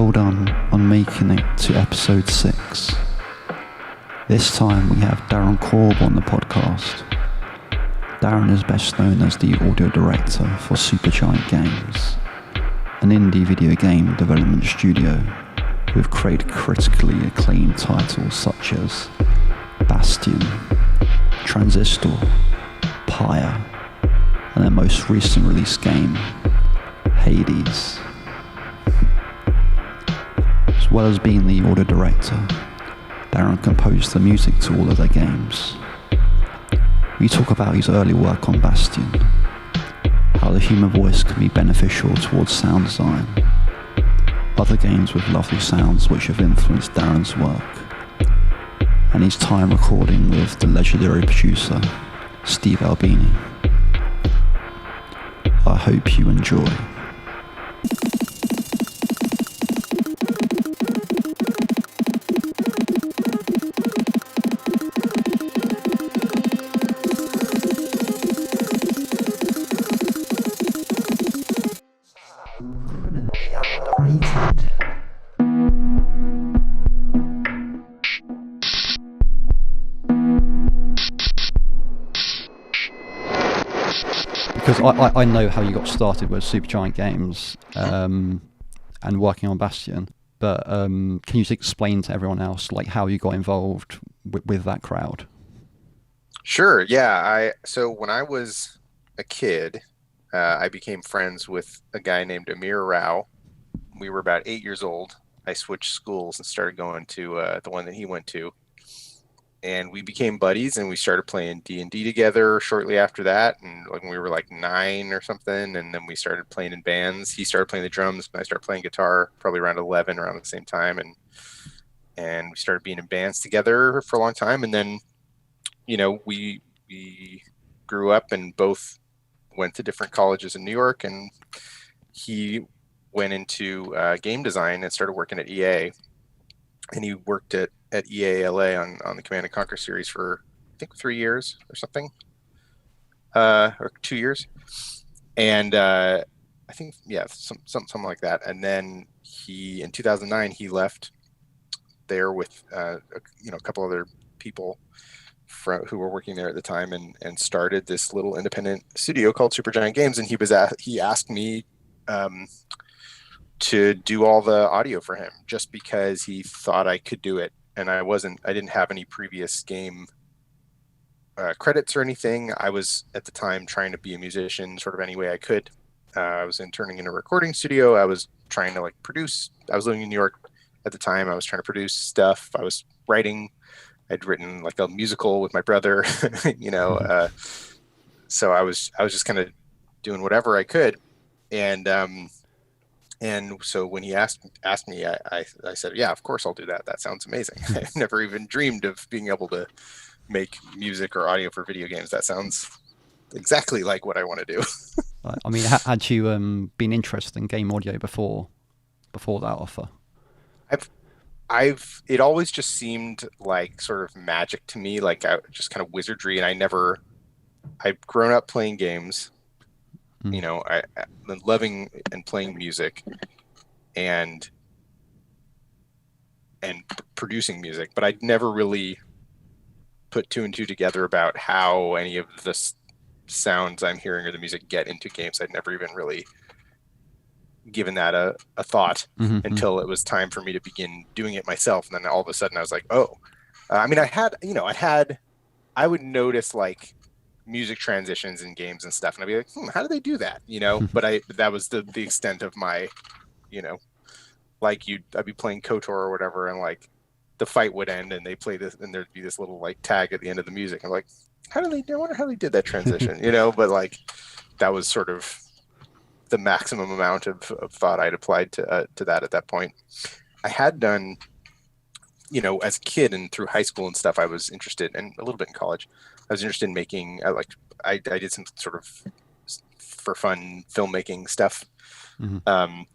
well done on making it to episode 6. This time we have Darren Korb on the podcast. Darren is best known as the audio director for Supergiant Games, an indie video game development studio who have created critically acclaimed titles such as Bastion, Transistor, Pyre, and their most recent release game, Hades. As well as being the audio director, Darren composed the music to all of their games. We talk about his early work on Bastion, how the human voice can be beneficial towards sound design, other games with lovely sounds which have influenced Darren's work, and his time recording with the legendary producer, Steve Albini. I hope you enjoy. Because I know how you got started with Supergiant Games and working on Bastion, but can you just explain to everyone else like how you got involved with that crowd? Sure, yeah. So when I was a kid, I became friends with a guy named Amir Rao. We were about 8 years old. I switched schools and started going to the one that he went to. And we became buddies, and we started playing D&D together shortly after that. And when we were like 9 or something, and then we started playing in bands. He started playing the drums, and I started playing guitar probably around 11, around the same time. And we started being in bands together for a long time. And then, we grew up and both went to different colleges in New York. And he went into game design and started working at EA. And he worked at EA LA on the Command & Conquer series for, I think, 3 years or something, or 2 years. And I think, yeah, something like that. And then in 2009, he left there with, a couple other people who were working there at the time and started this little independent studio called Supergiant Games. And he asked me to do all the audio for him just because he thought I could do it. And I didn't have any previous game credits or anything. I was at the time trying to be a musician sort of any way I could. I was interning in a recording studio. I was trying to produce. I was living in New York at the time. I was trying to produce stuff. I was writing. I'd written like a musical with my brother, so I was just kind of doing whatever I could. And so when he asked me, I said, yeah, of course I'll do that. That sounds amazing. I've never even dreamed of being able to make music or audio for video games. That sounds exactly like what I want to do. I mean, had you been interested in game audio before that offer? It always just seemed like sort of magic to me, like just kind of wizardry. And I've grown up playing games. I've been loving and playing music and producing music, but I'd never really put 2 and 2 together about how any of the sounds I'm hearing or the music get into games. I'd never even really given that a thought until it was time for me to begin doing it myself. And then all of a sudden I was like, oh, I mean, I would notice like music transitions in games and stuff, and I'd be like, how do they do that? But that was the extent of my, like I'd be playing KOTOR or whatever, and like the fight would end and they play this and there'd be this little like tag at the end of the music. I'm like, I wonder how they did that transition, but like that was sort of the maximum amount of thought I'd applied to that at that point. I had done, as a kid and through high school and stuff, I was interested, and a little bit in college, I was interested in making, I did some sort of for fun filmmaking stuff.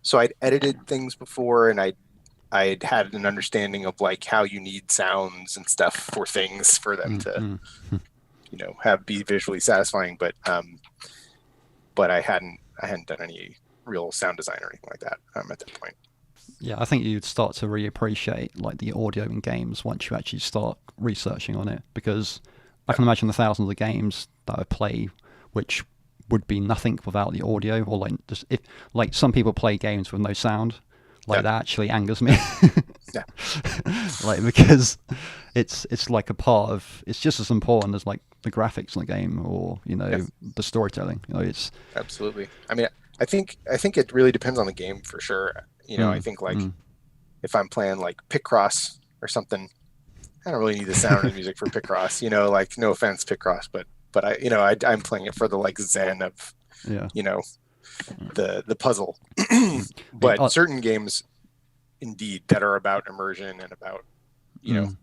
So I'd edited things before, and I'd had an understanding of like how you need sounds and stuff for things for them to, be visually satisfying. But I hadn't done any real sound design or anything like that at that point. Yeah, I think you'd start to really appreciate like the audio in games once you actually start researching on it, because I Yeah. can imagine the thousands of games that I play which would be nothing without the audio, or like just if like some people play games with no sound, like Yeah. that actually angers me. Yeah. Like because it's like a part of, it's just as important as like the graphics in the game, or Yeah. the storytelling. It's Absolutely. I mean, I think it really depends on the game for sure. I mm, think like mm. if I'm playing like Picross or something, I don't really need the sound of the music for Picross. Like no offense, Picross, but I'm playing it for the like zen of Yeah. you know the puzzle. Mm. But certain games, indeed, that are about immersion and about you know mm,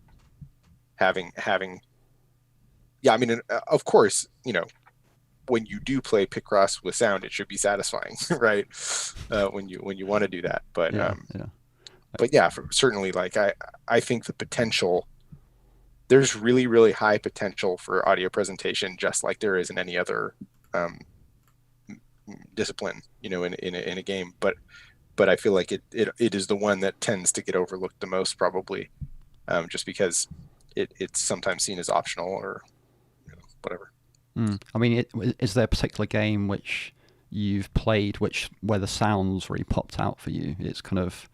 having yeah. I mean, of course, when you do play Picross with sound, it should be satisfying, right? When you want to do that, but yeah, yeah. yeah, certainly, like I think the potential, there's really really high potential for audio presentation, just like there is in any other um, discipline, in a game. But I feel like it is the one that tends to get overlooked the most, probably, just because it's sometimes seen as optional or whatever. I mean, is there a particular game which you've played where the sounds really popped out for you? It's kind of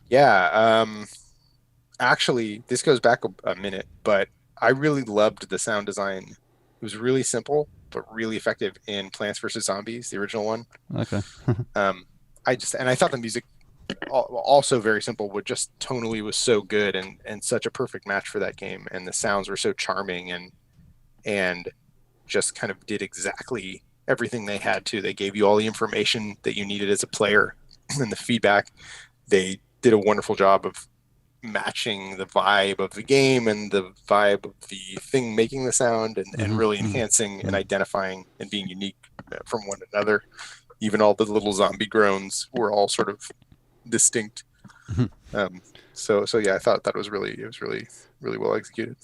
Yeah. Actually, this goes back a minute, but I really loved the sound design. It was really simple, but really effective in Plants vs. Zombies, the original one. okay. Um, I thought the music, also very simple, but just tonally was so good and such a perfect match for that game. And the sounds were so charming and just kind of did exactly everything they had to. They gave you all the information that you needed as a player and the feedback. They did a wonderful job of matching the vibe of the game and the vibe of the thing making the sound, and really enhancing and identifying and being unique from one another. Even all the little zombie groans were all sort of distinct. So yeah, I thought that was really really well executed.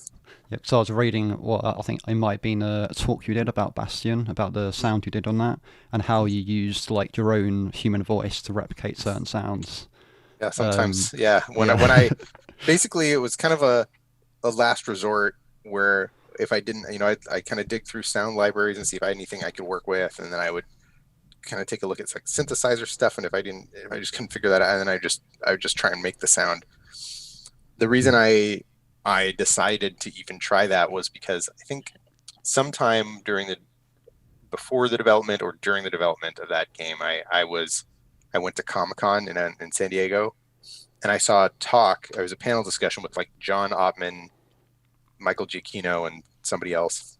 Yep. So I was reading what I think it might have been a talk you did about Bastion, about the sound you did on that, and how you used like your own human voice to replicate certain sounds. Yeah, sometimes, yeah. When Yeah. I basically, it was kind of a last resort, where if I didn't, I kind of dig through sound libraries and see if I had anything I could work with, and then I would kind of take a look at like synthesizer stuff, and if I just couldn't figure that out, and then I would just try and make the sound. The reason I decided to even try that was because I think sometime before the development or during the development of that game, I went to Comic-Con in San Diego, and I saw a talk. There was a panel discussion with like John Ottman, Michael Giacchino, and somebody else.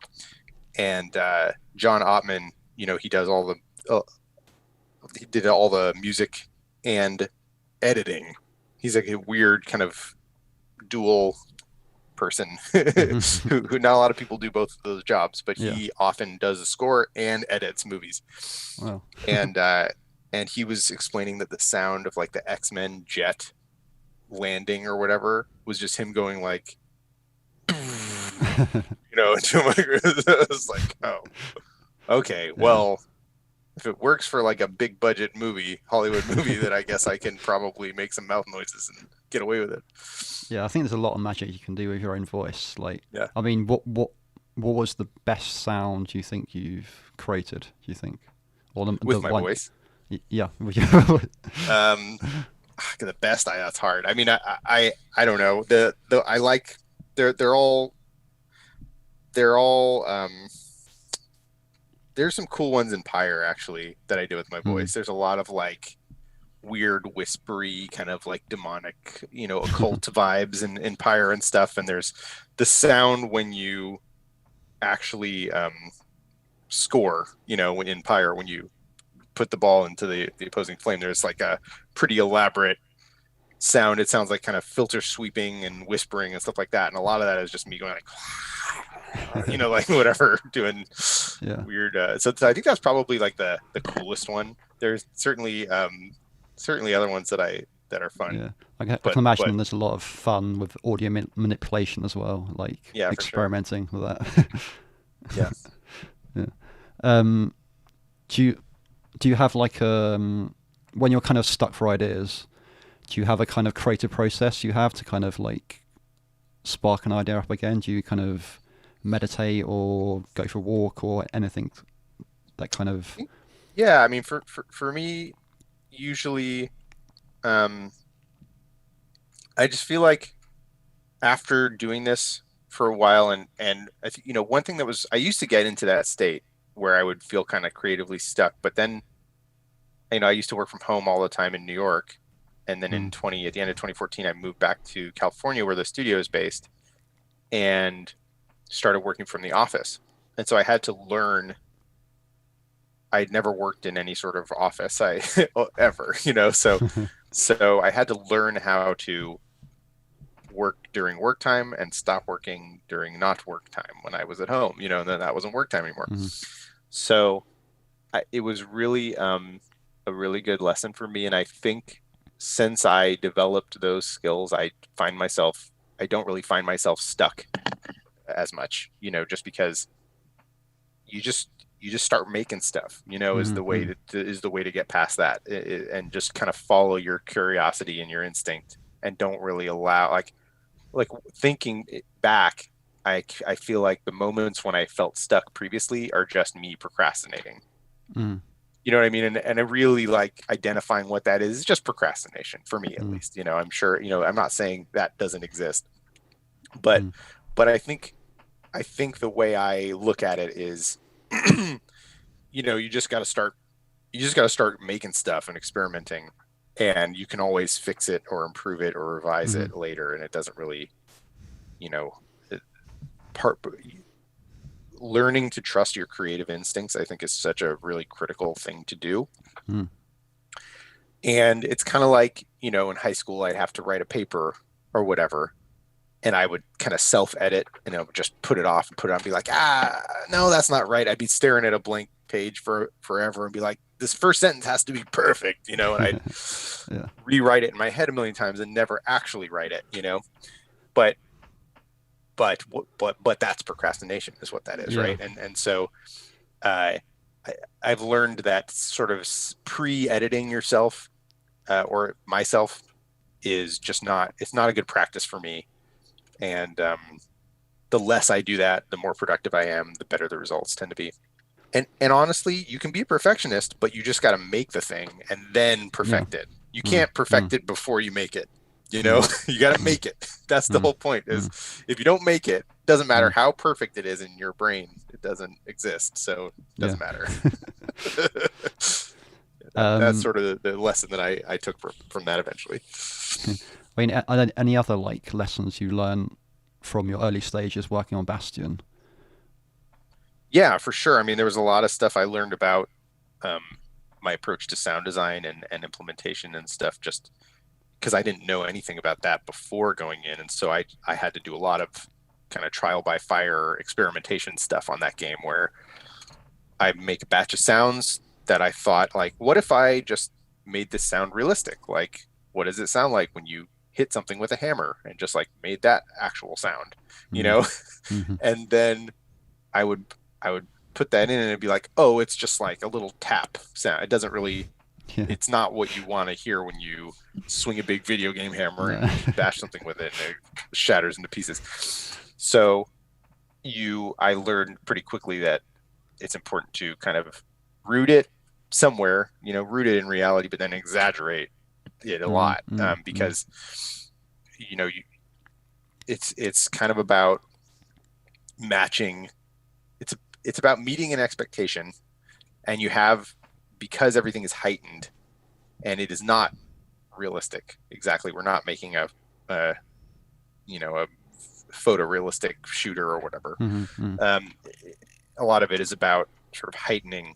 And John Ottman, he does he did all the music and editing. He's like a weird kind of dual person who not a lot of people do both of those jobs, but he often does the score and edits movies. Wow. And he was explaining that the sound of like the X-Men jet landing or whatever was just him going like into I was like, oh, okay, well, if it works for like a big budget Hollywood movie, then I guess I can probably make some mouth noises and get away with it. Yeah, I think there's a lot of magic you can do with your own voice. Like, Yeah. I mean, what was the best sound you think you've created? Do you think, or With my voice? Yeah. The best, that's hard. I mean, I don't know. I like they're all there's some cool ones in Pyre actually that I do with my voice. There's a lot of like weird whispery kind of like demonic occult vibes in Pyre and stuff, and there's the sound when you actually score in Pyre, when you put the ball into the opposing flame, there's like a pretty elaborate sound. It sounds like kind of filter sweeping and whispering and stuff like that, and a lot of that is just me going like like whatever, doing weird so I think that's probably like the coolest one. There's certainly other ones that are fun. Yeah, I can imagine there's a lot of fun with audio manipulation as well, like experimenting with that. Yeah. Yeah. Do you have like when you're kind of stuck for ideas, do you have a kind of creative process you have to kind of like spark an idea up again? Do you kind of meditate or go for a walk or anything that kind of? Yeah, I mean, for me, usually, um, I just feel like after doing this for a while, and I think, one thing that was, I used to get into that state where I would feel kind of creatively stuck, but then, I used to work from home all the time in New York, and then at the end of 2014, I moved back to California where the studio is based, and started working from the office. And so I had to learn. I'd never worked in any sort of office ever, so I had to learn how to work during work time and stop working during not work time when I was at home, and then that wasn't work time anymore. So it was really a really good lesson for me. And I think since I developed those skills, I don't really find myself stuck as much, just because you just start making stuff, is the way to get past that, and just kind of follow your curiosity and your instinct, and don't really allow, like thinking back, I feel like the moments when I felt stuck previously are just me procrastinating. You know what I mean? And I really like identifying what that is. It's just procrastination for me, at least. I'm sure, I'm not saying that doesn't exist, but I think the way I look at it is, you just got to start making stuff and experimenting, and you can always fix it or improve it or revise it later. And it doesn't really, learning to trust your creative instincts, I think, is such a really critical thing to do. And it's kind of like, in high school, I'd have to write a paper or whatever, and I would kind of self-edit, and I would just put it off and put it on and be like, no, that's not right. I'd be staring at a blank page for forever and be like, this first sentence has to be perfect, and I'd rewrite it in my head a million times and never actually write it, but that's procrastination, is what that is. Right. And so I've learned that sort of pre-editing yourself or myself is just it's not a good practice for me. And the less I do that, the more productive I am, the better the results tend to be. And honestly, you can be a perfectionist, but you just got to make the thing and then perfect it. You can't perfect it before you make it. You got to make it. That's the whole point, is if you don't make it, doesn't matter how perfect it is in your brain, it doesn't exist. So it doesn't matter. That's sort of the lesson that I took from that eventually. I mean, are there any other like lessons you learn from your early stages working on Bastion? Yeah, for sure. I mean, there was a lot of stuff I learned about my approach to sound design and implementation and stuff, just because I didn't know anything about that before going in. And so I had to do a lot of kind of trial by fire experimentation stuff on that game, where I make a batch of sounds that I thought, like, what if I just made this sound realistic? Like, what does it sound like when you hit something with a hammer, and just like made that actual sound, And then I would put that in and it'd be like, oh, it's just like a little tap sound. It doesn't really, it's not what you want to hear when you swing a big video game hammer and bash something with it and it shatters into pieces. So I learned pretty quickly that it's important to kind of root it somewhere, root it in reality, but then exaggerate it a lot, because it's kind of about matching. It's about meeting an expectation, and because everything is heightened and it is not realistic. Exactly. We're not making a photorealistic shooter or whatever. A lot of it is about sort of heightening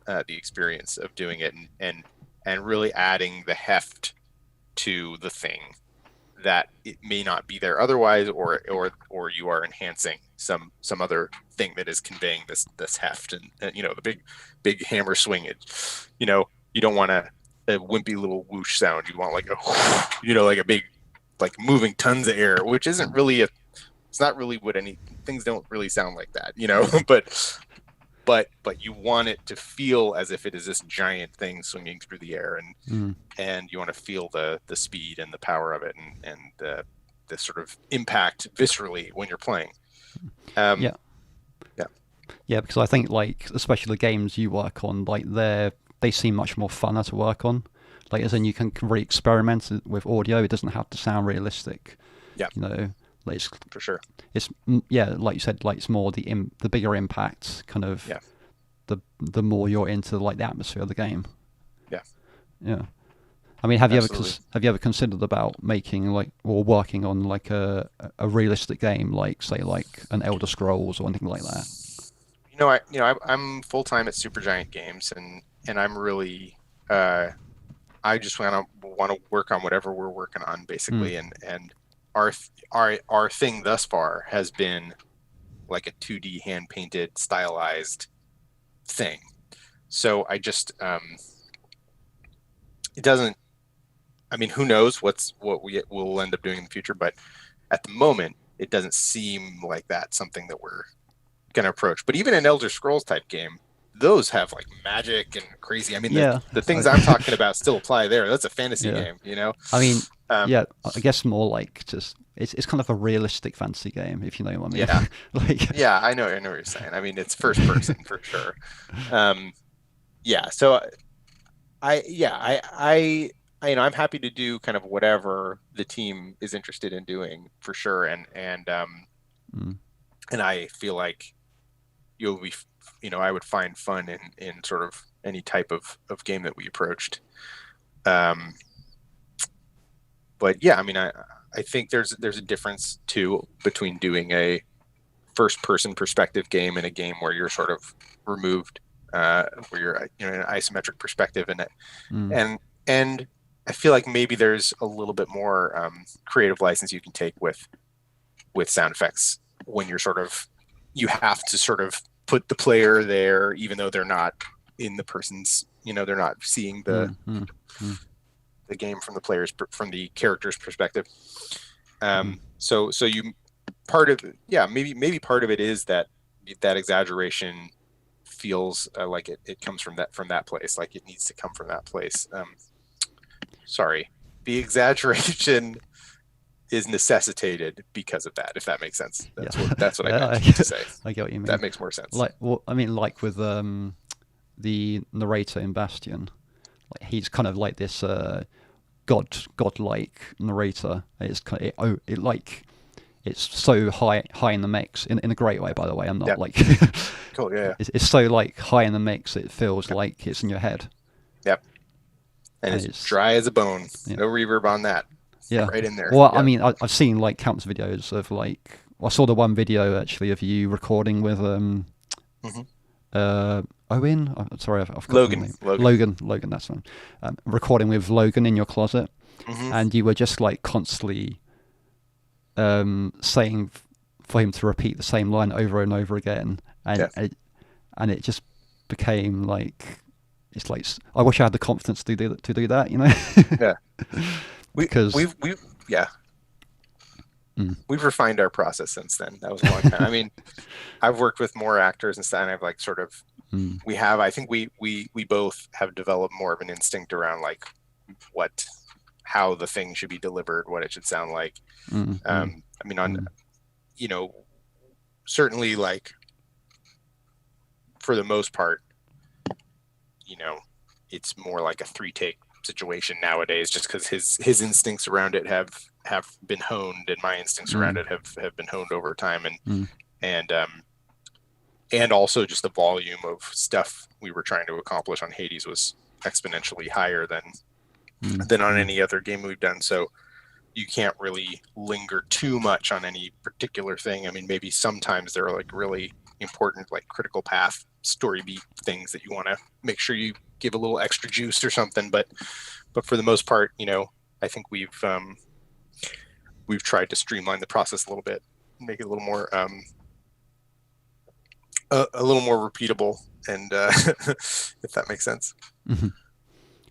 the experience of doing it, and really adding the heft to the thing that it may not be there otherwise, or you are enhancing some other thing that is conveying this heft, and the big hammer swing. You don't want a wimpy little whoosh sound. You want like like a big, like moving tons of air, which isn't really it's not really what things don't really sound like that, but but you want it to feel as if it is this giant thing swinging through the air, and you want to feel the speed and the power of it, and the sort of impact viscerally when you're playing. Yeah, because I think like especially the games you work on, like they seem much more funner to work on. Like as in you can really experiment with audio. It doesn't have to sound realistic. Yeah, like it's, for sure. It's like you said, like it's more the bigger impact kind of. Yeah. The more you're into like the atmosphere of the game. Yeah. Yeah. I mean, have you ever considered about making like or working on like a realistic game, like say like an Elder Scrolls or anything like that? I'm full time at Supergiant Games, and I'm really I just want to work on whatever we're working on basically, and our thing thus far has been like a 2D hand painted stylized thing. So I just it doesn't. I mean, who knows what we'll end up doing in the future, but at the moment, it doesn't seem like that's something that we're going to approach. But even an Elder Scrolls type game, those have like magic and crazy. I mean, the things I'm talking about still apply there. That's a fantasy game, I mean, I guess more like just it's kind of a realistic fantasy game, if you know what I mean. Yeah, like, yeah, I know what you're saying. I mean, it's first person for sure. So I'm happy to do kind of whatever the team is interested in doing for sure, and I feel like you'll be, I would find fun in sort of any type of game that we approached. But yeah, I mean, I think there's a difference too between doing a first person perspective game and a game where you're sort of removed, where you're in an isometric perspective in it, and I feel like maybe there's a little bit more creative license you can take with sound effects when you have to sort of put the player there, even though they're not in the person's, they're not seeing the game from the character's perspective. So you part of maybe part of it is that exaggeration feels like it comes from that place, like it needs to come from that place. The exaggeration is necessitated because of that, if that makes sense. That's what I meant to say. I get what you mean. That makes more sense. Like with the narrator in Bastion, like he's kind of like this godlike narrator. It's it's so high in the mix in a great way, by the way. I'm not like cool. Yeah. It's so like high in the mix. It feels like it's in your head. Yep. And it's dry as a bone. Yeah. No reverb on that. Yeah. Right in there. Well, I mean, I've seen like countless videos of like, I saw the one video actually of you recording with Owen. I'm sorry, I've forgotten his name. Logan. That's one. Recording with Logan in your closet, and you were just like constantly saying for him to repeat the same line over and over again, and it just became like, it's like, I wish I had the confidence to do that, Yeah. Because we've refined our process since then. That was a long time. I mean, I've worked with more actors and stuff, and I've like sort of I think we both have developed more of an instinct around like how the thing should be delivered, what it should sound like. I mean, certainly like for the most part, it's more like a 3-take situation nowadays, just because his instincts around it have been honed, and my instincts around it have been honed over time, and also just the volume of stuff we were trying to accomplish on Hades was exponentially higher than on any other game we've done. So you can't really linger too much on any particular thing. I mean, maybe sometimes there are like really important, like critical path story beat things that you want to make sure you give a little extra juice or something, but for the most part, I think we've tried to streamline the process a little bit, make it a little more repeatable, and if that makes sense.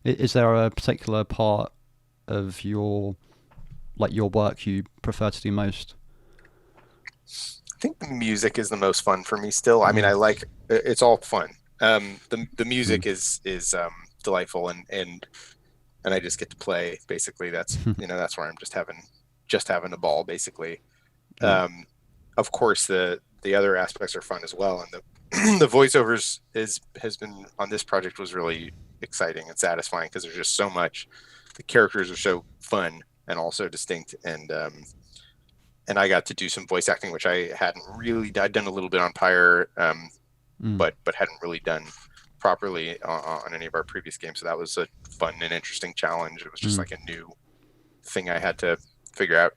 Is there a particular part of your work you prefer to do most? I think the music is the most fun for me still. I mean, it's all fun. The music is delightful, and I just get to play. Basically, that's where I'm just having a ball. Basically, of course the other aspects are fun as well, and the voiceovers has been on this project was really exciting and satisfying because there's just so much. The characters are so fun and also distinct, and I got to do some voice acting, which I'd done a little bit on Pyre, but hadn't really done properly on any of our previous games. So that was a fun and interesting challenge. It was just like a new thing I had to figure out,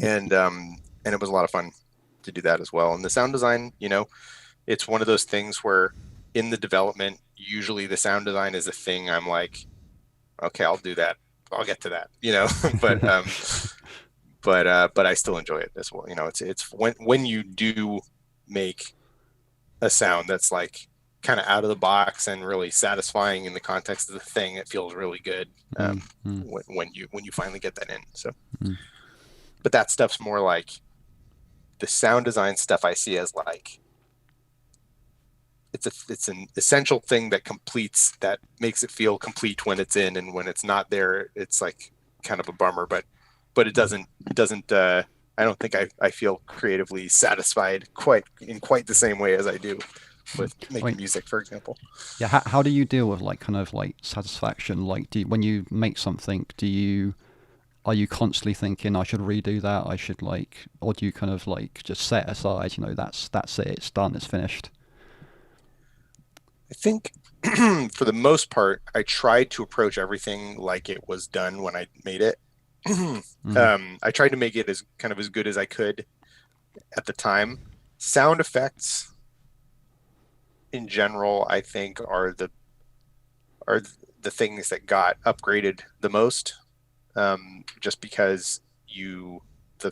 and it was a lot of fun to do that as well. And the sound design, it's one of those things where in the development, usually the sound design is a thing I'm like, okay, I'll do that. I'll get to that, but I still enjoy it as well. It's when you do make a sound that's like kind of out of the box and really satisfying in the context of the thing, it feels really good when you finally get that in. So, but that stuff's more like the sound design stuff I see as like it's an essential thing that makes it feel complete when it's in, and when it's not there, it's like kind of a bummer. But it doesn't. I don't think I feel creatively satisfied in quite the same way as I do with making music, for example. Yeah. How do you deal with like kind of like satisfaction? Like, when you make something, are you constantly thinking I should redo that? I should or do you kind of like just set aside? That's it. It's done. It's finished. I think for the most part, I tried to approach everything like it was done when I made it. I tried to make it as good as I could at the time. Sound effects in general, I think, are the things that got upgraded the most, just because the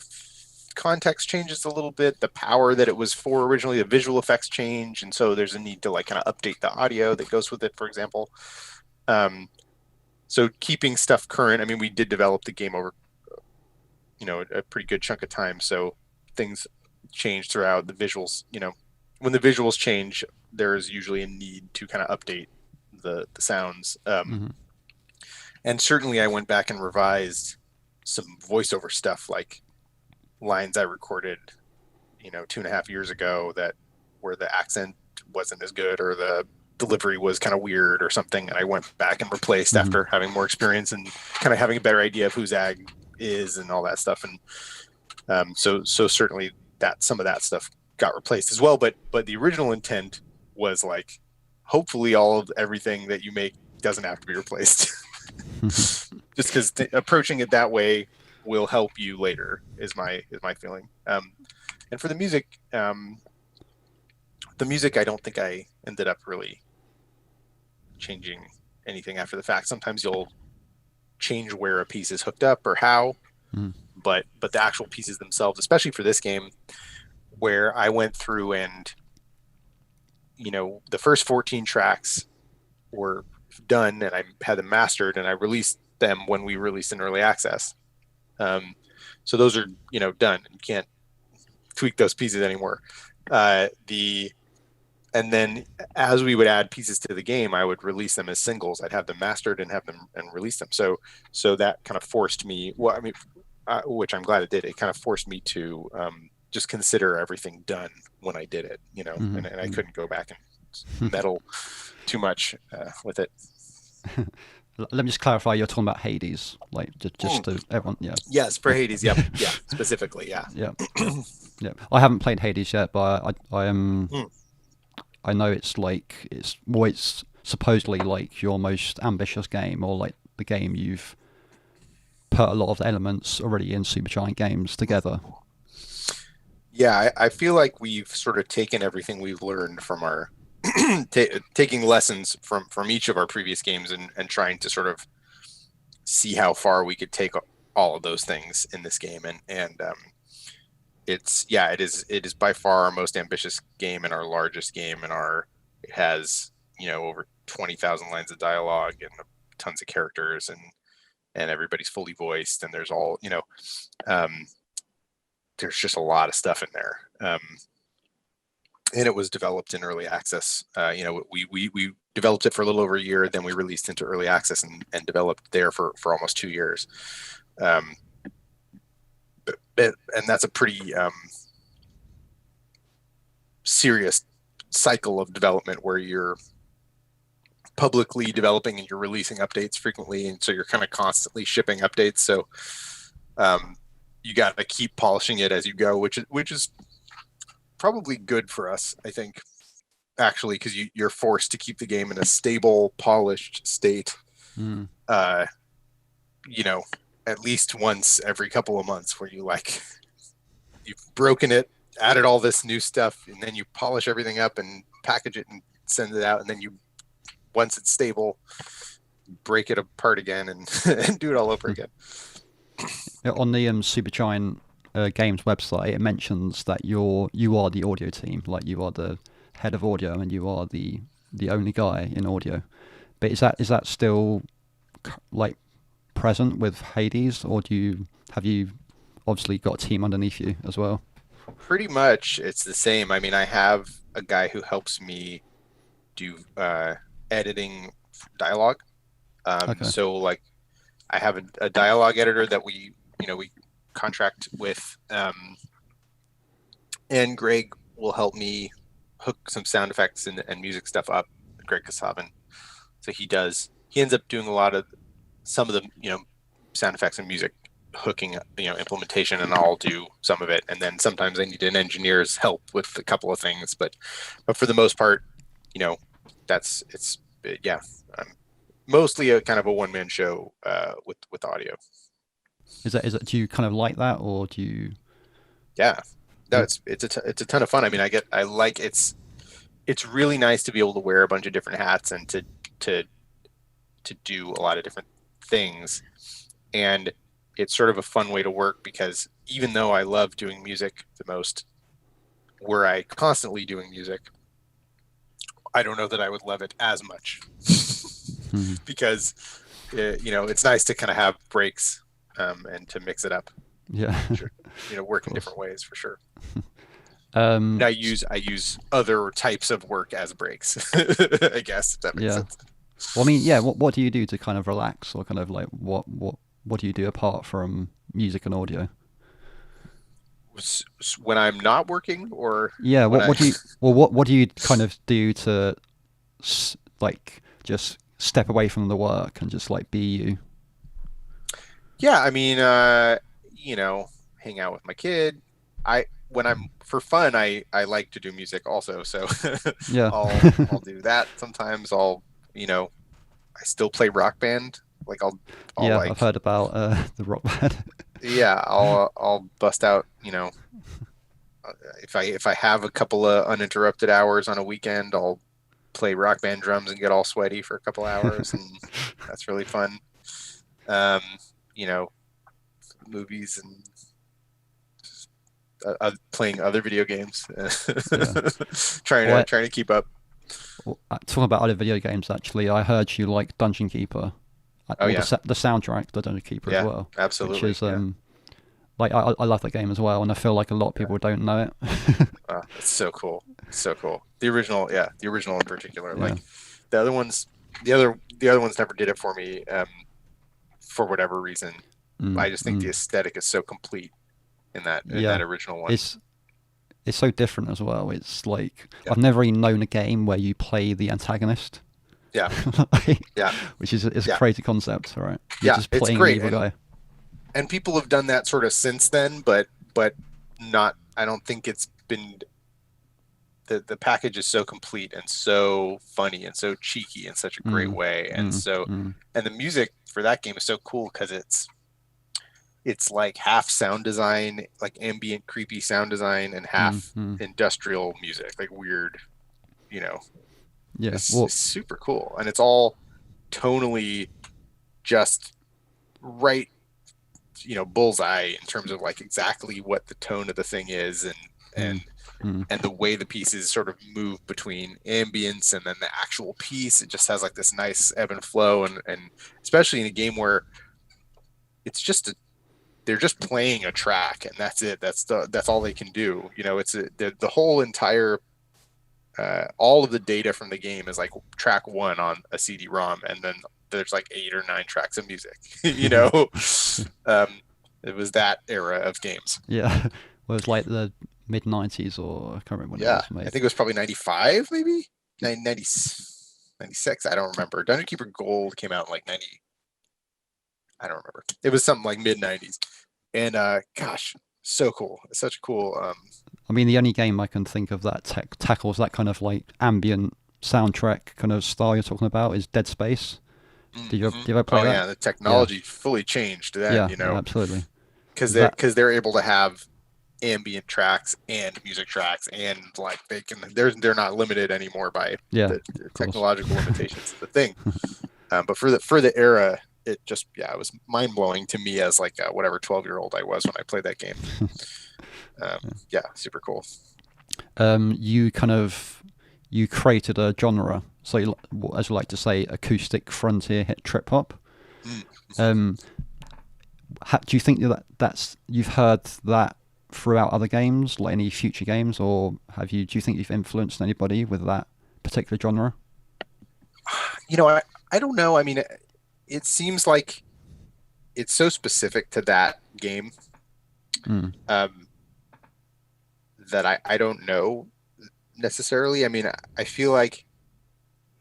context changes a little bit, the power that it was for originally, the visual effects change, and so there's a need to like kind of update the audio that goes with it, for example. So keeping stuff current, I mean, we did develop the game over a pretty good chunk of time, so things change throughout. The visuals, when the visuals change, there's usually a need to kind of update the sounds. And certainly I went back and revised some voiceover stuff, like lines I recorded 2.5 years ago where the accent wasn't as good or the delivery was kind of weird or something, and I went back and replaced after having more experience and kind of having a better idea of who Zag is and all that stuff. And so certainly that some of that stuff got replaced as well, but the original intent was like, hopefully everything that you make doesn't have to be replaced. Just because approaching it that way will help you later is my feeling. And for the music I don't think I ended up really changing anything after the fact. Sometimes you'll change where a piece is hooked up or how, but the actual pieces themselves, especially for this game, where I went through and the first 14 tracks were done and I had them mastered, and I released them when we released in early access. So those are done. You can't tweak those pieces anymore. And then as we would add pieces to the game, I would release them as singles. I'd have them mastered and have them and release them. So that kind of forced me, which I'm glad it did. It kind of forced me to just consider everything done when I did it, and I couldn't go back and meddle too much with it. Let me just clarify. You're talking about Hades, like just to everyone. Yeah. Yes, for Hades. Yep. Yeah. Specifically. Yeah. Yeah. Yeah. I haven't played Hades yet, but I am. I know it's supposedly like your most ambitious game, or like the game you've put a lot of the elements already in Supergiant Games together. Yeah, I feel like we've sort of taken everything we've learned from our taking lessons from each of our previous games and trying to sort of see how far we could take all of those things in this game. And it is by far our most ambitious game and our largest game, and it has over 20,000 lines of dialogue and tons of characters, and everybody's fully voiced, and there's all there's just a lot of stuff in there. And it was developed in early access. We developed it for a little over a year, then we released into early access and developed there for almost 2 years. And that's a pretty serious cycle of development where you're publicly developing and you're releasing updates frequently, and so you're kind of constantly shipping updates. So you got to keep polishing it as you go, which is probably good for us, I think, actually, because you're forced to keep the game in a stable, polished state. At least once every couple of months, where you've broken it, added all this new stuff, and then you polish everything up and package it and send it out, and then once it's stable, break it apart again and do it all over again. On the Supergiant Games website, it mentions that you are the audio team, like you are the head of audio and you are the only guy in audio. But is that still like present with Hades, or have you obviously got a team underneath you as well? Pretty much it's the same. I mean, I have a guy who helps me do editing dialogue. Okay. So like I have a dialogue editor that we contract with, and Greg will help me hook some sound effects and music stuff up. Greg Kasavin. So he ends up doing some of the sound effects and music hooking implementation, and I'll do some of it, and then sometimes I need an engineer's help with a couple of things, but for the most part, I'm mostly a kind of a one-man show with audio. Is that do you kind of like that, or do you? Yeah, no, it's a ton of fun. I mean, it's really nice to be able to wear a bunch of different hats and to do a lot of different things, and it's sort of a fun way to work, because even though I love doing music the most, were I constantly doing music, I don't know that I would love it as much. Because it's nice to kind of have breaks and to mix it up. Yeah. Work in different ways for sure. I use other types of work as breaks, I guess, if that makes sense. Well, I mean, yeah. What do you do to kind of relax, or kind of like what do you do apart from music and audio? When I'm not working, or what do you kind of do to like just step away from the work and just like be you? Yeah, I mean, hang out with my kid. When I'm for fun, I like to do music also. So yeah, I'll do that. Sometimes I still play Rock Band. I've heard about the Rock Band. Yeah, I'll bust out. If I have a couple of uninterrupted hours on a weekend, I'll play Rock Band drums and get all sweaty for a couple hours, and that's really fun. Movies and playing other video games, trying to keep up. Well, talking about other video games, actually, I heard you like Dungeon Keeper. The soundtrack, the Dungeon Keeper as well. Absolutely. Which is I love that game as well, and I feel like a lot of people don't know it. It's so cool. So cool. The original in particular. Yeah. Like the other ones never did it for me, for whatever reason. I just think the aesthetic is so complete in that original one. It's so different as well. It's like I've never really known a game where you play the antagonist. Yeah. Which is a crazy concept, right? You're just playing it's great. The evil guy. And people have done that sort of since then, but not. I don't think it's been. The package is so complete and so funny and so cheeky in such a great way, and and the music for that game is so cool because it's like half sound design, like ambient creepy sound design, and half industrial music, like weird, it's super cool, and it's all tonally just right, bullseye in terms of like exactly what the tone of the thing is, and the way the pieces sort of move between ambience and then the actual piece. It just has like this nice ebb and flow, and especially in a game where it's just they're just playing a track and that's it. That's all they can do. It's the whole entire all of the data from the game is like track one on a CD-ROM, and then there's like 8 or 9 tracks of music. It was that era of games. Yeah, well, it was like the mid '90s, or I can't remember when it was made. I think it was probably 95, maybe 90, 96. I don't remember. Dungeon Keeper Gold came out in like 90. I don't remember. It was something like mid 90s, and gosh, so cool. It's such a cool. I mean, the only game I can think of that tackles that kind of like ambient soundtrack kind of style you're talking about is Dead Space. Did you ever play that? Yeah, the technology fully changed then. Yeah, absolutely. Because they're able to have ambient tracks and music tracks, and like they're not limited anymore by the technological limitations of the thing. But for the era, it just it was mind blowing to me as like whatever 12-year-old I was when I played that game. Super cool. You created a genre, so as you like to say, acoustic frontier hit trip hop. Do you think that's you've heard that throughout other games, like any future games, or do you think you've influenced anybody with that particular genre? I don't know. I mean, it seems like it's so specific to that game that I don't know necessarily. I mean, I feel like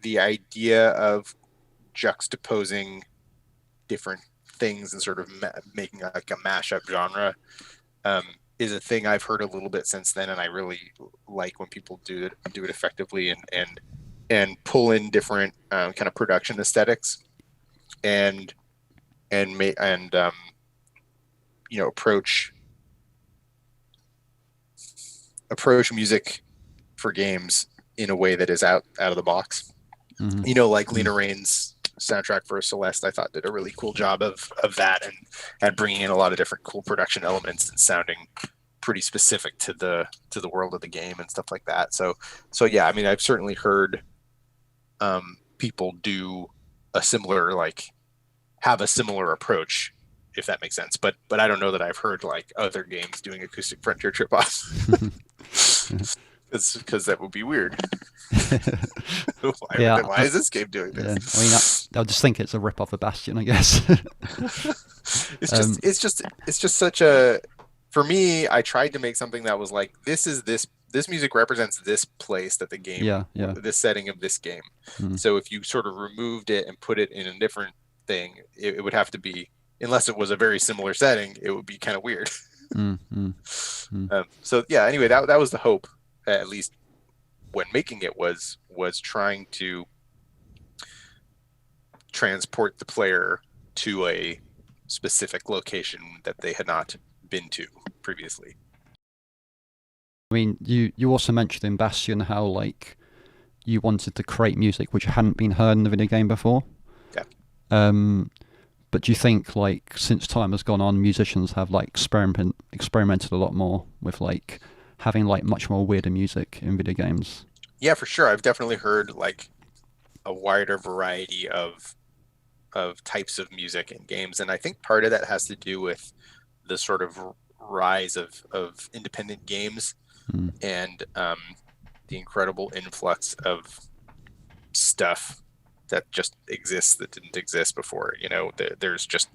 the idea of juxtaposing different things and sort of making like a mashup genre is a thing I've heard a little bit since then, and I really like when people do it effectively and pull in different kind of production aesthetics and approach music for games in a way that is out of the box. Like Lena Raine's soundtrack for Celeste, I thought did a really cool job of that and bringing in a lot of different cool production elements and sounding pretty specific to the world of the game and stuff like that. So yeah, I mean, I've certainly heard people do a similar, like have a similar approach, if that makes sense. But I don't know that I've heard like other games doing acoustic frontier trip offs. It's because that would be weird. Why is this game doing this? Yeah. I mean, I just think it's a rip off of Bastion, I guess. It's just such a. For me, I tried to make something that was like, this music represents this place that the game, this setting of this game. So if you sort of removed it and put it in a different thing, it would have to be, unless it was a very similar setting, it would be kind of weird. So yeah, anyway, that was the hope, at least when making it, was trying to transport the player to a specific location that they had not been to previously. I mean, you also mentioned in Bastion how like you wanted to create music which hadn't been heard in the video game before. Yeah. But do you think like since time has gone on, musicians have like experimented a lot more with like having like much more weirder music in video games? Yeah, for sure. I've definitely heard like a wider variety of types of music in games, and I think part of that has to do with the sort of rise of independent games and the incredible influx of stuff that just exists that didn't exist before. There's just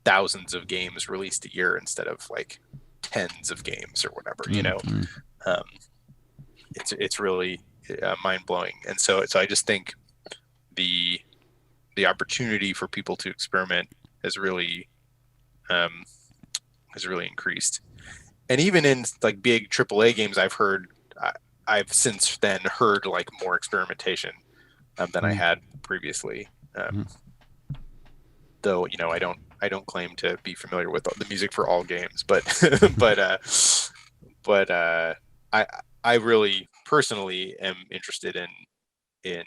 thousands of games released a year instead of like tens of games or whatever. It's really mind blowing, and so I just think the opportunity for people to experiment has really increased. And even in like big AAA games, I've since then heard like more experimentation than I had previously. Though I don't claim to be familiar with the music for all games, but I really personally am interested in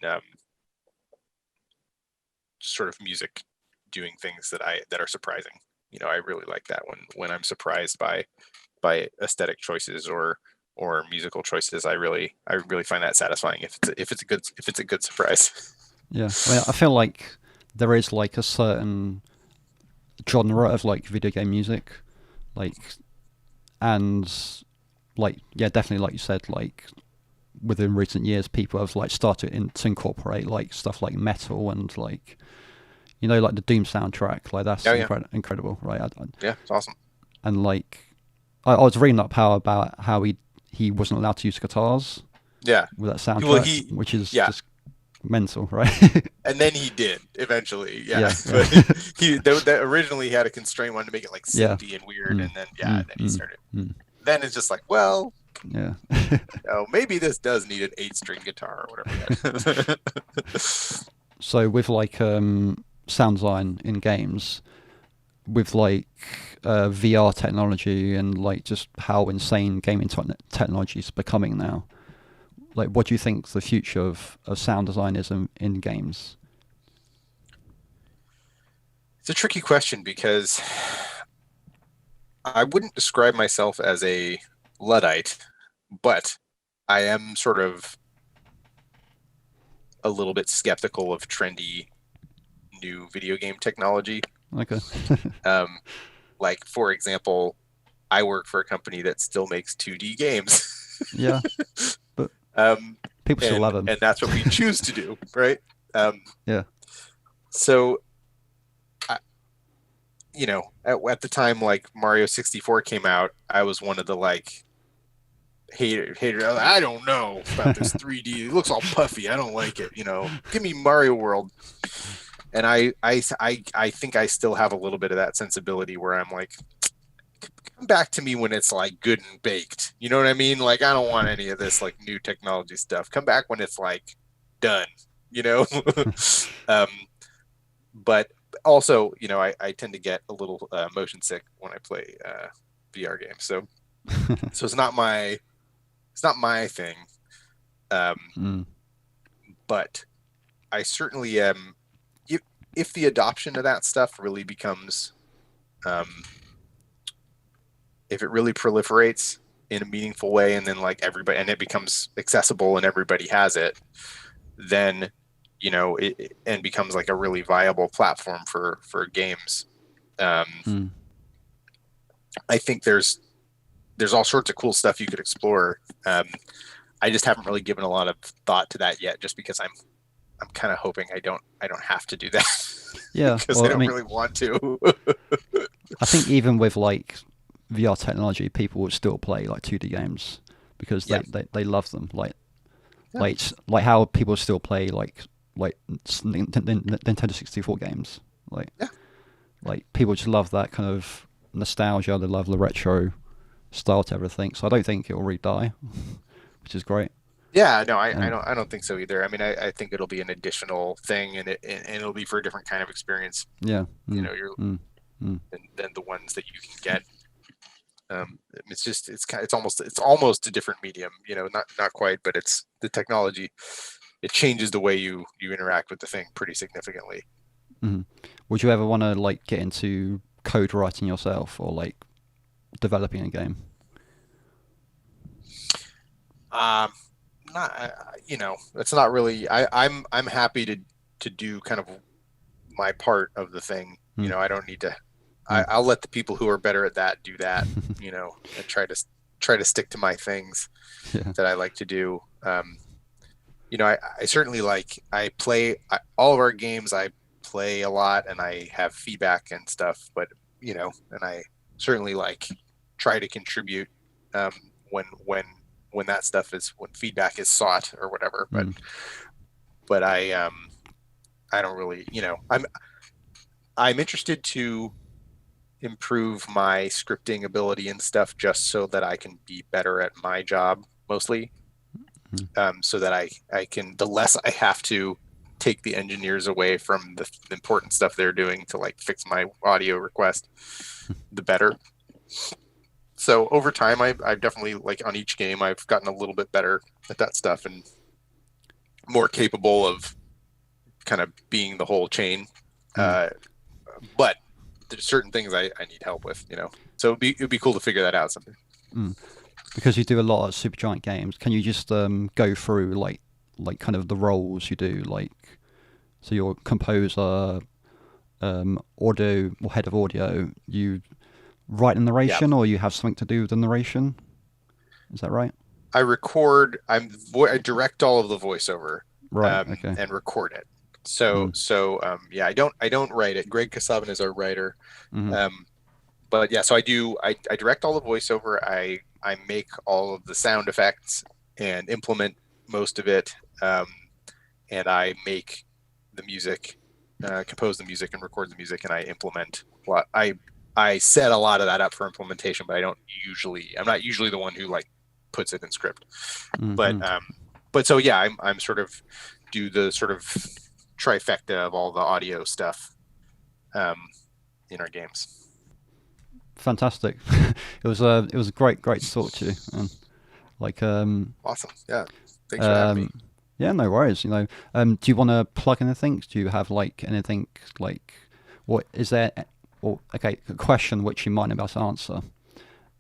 sort of music doing things that are surprising. I really like that when I'm surprised by aesthetic choices or musical choices. I really find that satisfying if it's a good surprise. Yeah, I feel like there is like a certain genre of like video game music, like, and like yeah, definitely like you said, like within recent years, people have like started to incorporate like stuff like metal and like like the Doom soundtrack, like that's Oh yeah, incredible, right? yeah, it's awesome. And like I was reading up about how he wasn't allowed to use guitars Yeah. with that Well, soundtrack, which is yeah. just mental, right? And then he did eventually, yeah. Yeah, But that originally he had a constraint, wanted to make it like yeah. synthy and weird, and then then he started. Then it's just like, well, yeah. maybe this does need an 8-string guitar or whatever. So with like sound design in games, with like VR technology and like just how insane gaming technology is becoming now, like what do you think the future of sound design is in games? It's a tricky question because I wouldn't describe myself as a Luddite, but I am sort of a little bit skeptical of trendy new video game technology. Okay. Like, for example, I work for a company that still makes 2D games. Yeah, but people still love them, and that's what we choose to do, right? Yeah. So, at the time, like Mario 64 came out, I was one of the like hater. I don't know about this 3D. It looks all puffy. I don't like it. Give me Mario World. And I think I still have a little bit of that sensibility where I'm like, come back to me when it's like good and baked. You know what I mean? Like, I don't want any of this like new technology stuff. Come back when it's like done, but also, I tend to get a little motion sick when I play VR games. So it's not my thing. But I certainly am. If the adoption of that stuff really becomes, if it really proliferates in a meaningful way, and then like everybody, and it becomes accessible and everybody has it, then it and becomes like a really viable platform for games. I think there's all sorts of cool stuff you could explore. I just haven't really given a lot of thought to that yet, just because I'm kind of hoping I don't have to do that. Yeah, because I don't really want to. I think even with like VR technology, people would still play like 2D games because they love them. Like how people still play like Nintendo 64 games. Like people just love that kind of nostalgia. They love the retro style to everything. So I don't think it will really die, which is great. Yeah, no, I don't think so either. I mean, I think it'll be an additional thing, and it'll be for a different kind of experience. Yeah, than the ones that you can get. It's almost a different medium. Not quite, but it's the technology. It changes the way you interact with the thing pretty significantly. Mm-hmm. Would you ever want to like get into code writing yourself or like developing a game? It's not really. I'm happy to do kind of my part of the thing. I don't need to. I'll let the people who are better at that do that. And try to stick to my things that I like to do. I certainly I play all of our games. I play a lot and I have feedback and stuff. But and I certainly try to contribute when that stuff is, when feedback is sought or whatever, but I don't really, I'm interested to improve my scripting ability and stuff just so that I can be better at my job mostly. So that I can, the less I have to take the engineers away from the important stuff they're doing to fix my audio request, the better. So over time, I've definitely, on each game, I've gotten a little bit better at that stuff and more capable of kind of being the whole chain. But there's certain things I need help with, So it'd be cool to figure that out someday. Because you do a lot of Supergiant Games, can you just go through kind of the roles you do? So you're composer, audio or head of audio, you write the narration, or you have something to do with the narration. Is that right? I direct all of the voiceover, Right. Okay. and record it. So yeah, I don't write it. Greg Kasavan is our writer. But yeah, so I direct all the voiceover. I make all of the sound effects and implement most of it. And I make the music, compose the music and record the music, and I implement what I set a lot of that up for implementation, but I'm not usually the one who like puts it in script. But so yeah, I'm sort of do the sort of trifecta of all the audio stuff in our games. Fantastic. It was a great to talk to you, and like awesome. Yeah, thanks for having me. Yeah, no worries. Do you want to plug anything? Do you have like anything like what is there? Or okay, a question which you might not be able to answer.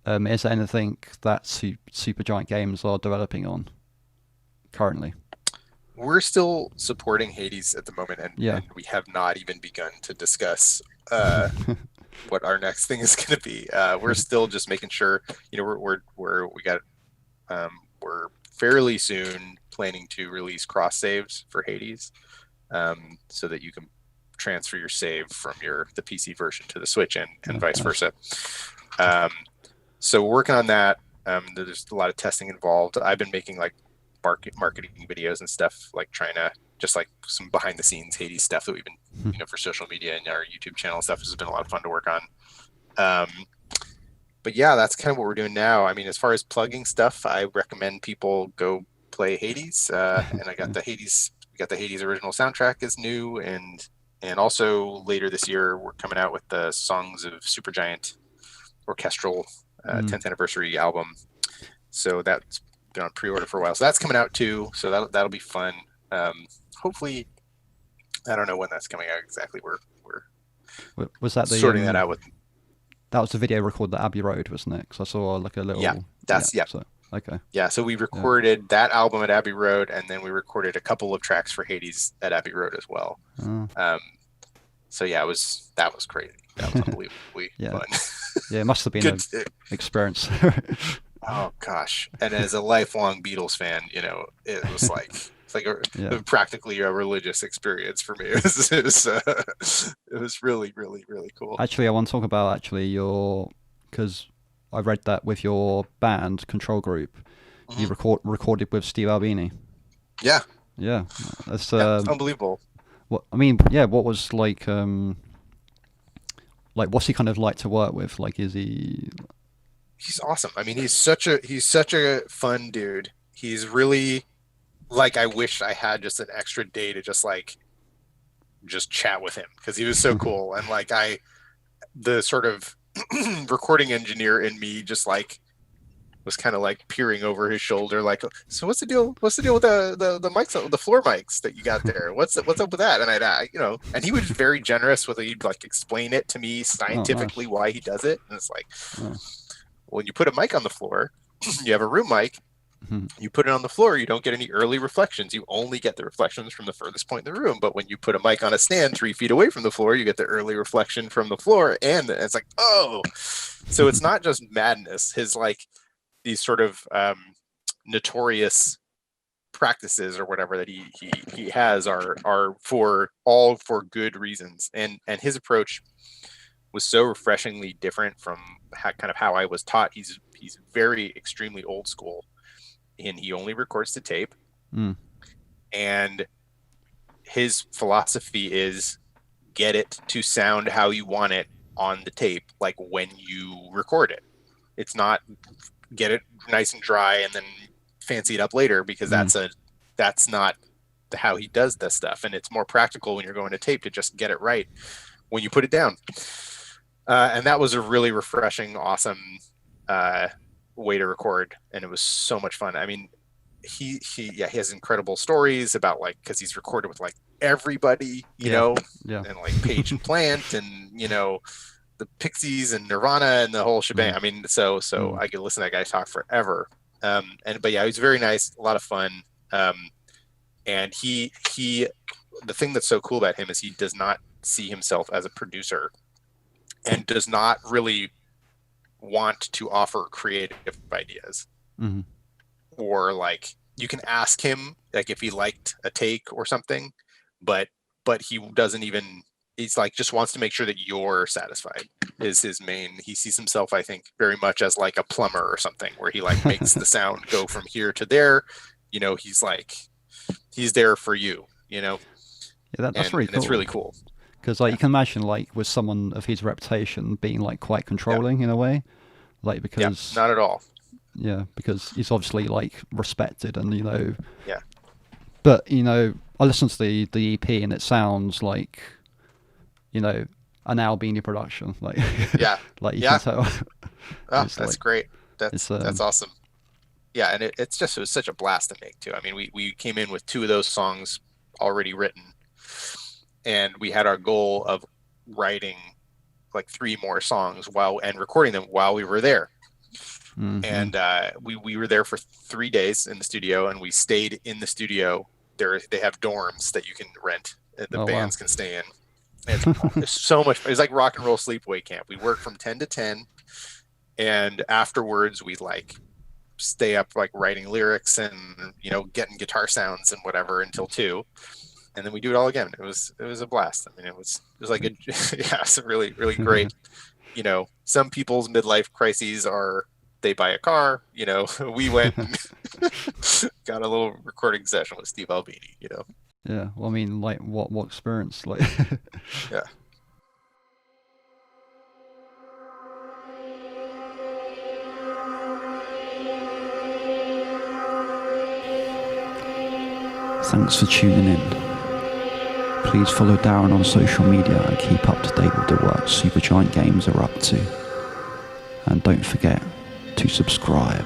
Is there anything that Supergiant Games are developing on currently? We're still supporting Hades at the moment, and we have not even begun to discuss what our next thing is going to be. We're still just making sure, we're fairly soon planning to release cross saves for Hades, so that you can transfer your save from the PC version to the Switch and vice versa. So we're working on that. There's a lot of testing involved. I've been making like marketing videos and stuff, like trying to just like some behind the scenes Hades stuff that we've been, for social media and our YouTube channel and stuff. This has been a lot of fun to work on. But yeah, that's kind of what we're doing now. I mean, as far as plugging stuff, I recommend people go play Hades. And I got the Hades original soundtrack is new, and also later this year we're coming out with the Songs of Supergiant orchestral 10th anniversary album. So that's been on pre-order for a while. So that's coming out too. So that'll be fun. Hopefully, I don't know when that's coming out exactly. We're was that sorting that out with. That was the video recorded at Abbey Road, wasn't it? Because I saw like a little. So, okay. Yeah, so we recorded that album at Abbey Road, and then we recorded a couple of tracks for Hades at Abbey Road as well. So yeah, that was crazy. That was unbelievably fun. Yeah, it must have been an experience. Oh gosh! And as a lifelong Beatles fan, it was like practically a religious experience for me. It was really, really, really cool. Actually, I want to talk about because I read that with your band Control Group, you recorded with Steve Albini. Yeah. Yeah, that's it's unbelievable. What was like what's he kind of like to work with? Like, is he? He's awesome. I mean, he's such a fun dude. He's really like, I wish I had just an extra day to just chat with him, because he was so cool. And like the sort of recording engineer in me just like was kind of like peering over his shoulder, like, so what's the deal with the mics, the floor mics that you got there? What's up with that? And and he was very generous with it. He'd like explain it to me scientifically why he does it. And it's like, when you put a mic on the floor, you have a room mic, you put it on the floor, you don't get any early reflections. You only get the reflections from the furthest point in the room. But when you put a mic on a stand 3 feet away from the floor, you get the early reflection from the floor. And it's like, oh, so it's not just madness. His like these sort of notorious practices or whatever that he has are for good reasons. And his approach was so refreshingly different from how I was taught. He's very extremely old school, and he only records to tape. And his philosophy is get it to sound how you want it on the tape, like when you record it. It's not get it nice and dry and then fancy it up later, because that's not how he does this stuff. And it's more practical when you're going to tape to just get it right when you put it down. And that was a really refreshing, awesome way to record, and it was so much fun. I mean, he has incredible stories about, like, because he's recorded with like everybody, and like Page and Plant, and the Pixies and Nirvana and the whole shebang. I mean, so I could listen to that guy talk forever. But yeah, he was very nice, a lot of fun. And he the thing that's so cool about him is he does not see himself as a producer and does not really want to offer creative ideas. Mm-hmm. Or like you can ask him like if he liked a take or something, but he doesn't even, he's like just wants to make sure that you're satisfied is his main. He sees himself, I think, very much as like a plumber or something, where he like makes the sound go from here to there. You know, he's like, he's there for you, you know. Yeah, that's really cool. It's really cool. Because like you can imagine like with someone of his reputation being like quite controlling in a way, like because not at all. Yeah, because he's obviously like respected, and you know. Yeah. But you know, I listened to the EP and it sounds like, you know, an Albini production. Like yeah, like you can tell. Oh, that's like, great. That's awesome. Yeah, and it was such a blast to make too. I mean, we came in with 2 of those songs already written, and we had our goal of writing like 3 more songs and recording them while we were there. Mm-hmm. And we were there for 3 days in the studio, and we stayed in the studio. They have dorms that you can rent, and the bands can stay in. And it's so much. It's like rock and roll sleepaway camp. We work from 10 to 10, and afterwards we like stay up like writing lyrics and, you know, getting guitar sounds and whatever until 2, and then we do it all again. It was a blast. I mean, it was like a it's a really great. You know, some people's midlife crises are they buy a car, you know. We went and got a little recording session with Steve Albini, you know. Yeah, well, I mean, like, what experience, like. Yeah. Thanks for tuning in. Please follow Darren on social media and keep up to date with the work Supergiant Games are up to. And don't forget to subscribe.